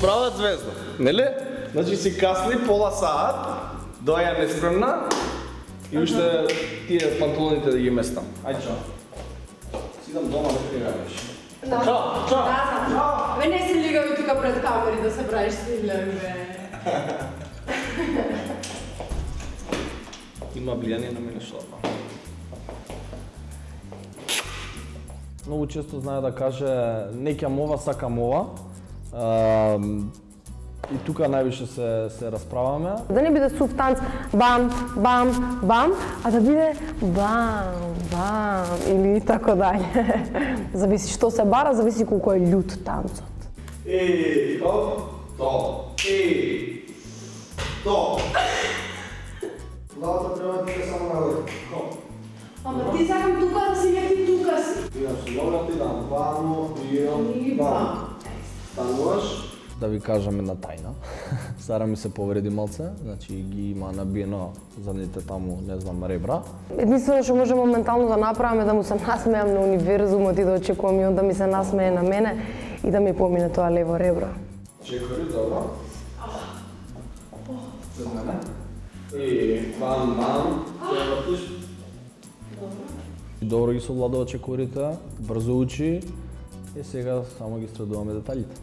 Права звезда, нели? Значи си касни пола саат, доја неспремна и уште тие панталоните да ги местам. Ајде чао. Сидам дома да ти радиш. Чао, чао. Чао. Бе, не си лигави тука пред камери да се правиш стилен, бе. Има влијание на мене шорба. Многу често знае да каже не ќам ова, сакам ова. И тука највише се расправаме. Да не биде сув танц бам, бам, бам, а да биде бам, бам или тако даје. Зависи што се бара, зависи колку е љут танцот. Хоп, то, то. Главата треба да е само надолу. Хоп. Ама ти сакам тука да си, не ти тука си. Идам со нога, ти дам вамо, и бам. Стануваш. Да ви кажам една тајна. Сара ми се повреди малце, значи ги има набиено задните таму, не знам, ребра. Единствено што може моментално да направиме да му се насмеам на универзумот и да очекувам и он да ми се насмее на мене и да ми помине тоа лево ребро. Чекори, добро. Пред мене. И бам, бам. Добро ги совладува чекорите, брзо учи и сега само ги следуваме деталите.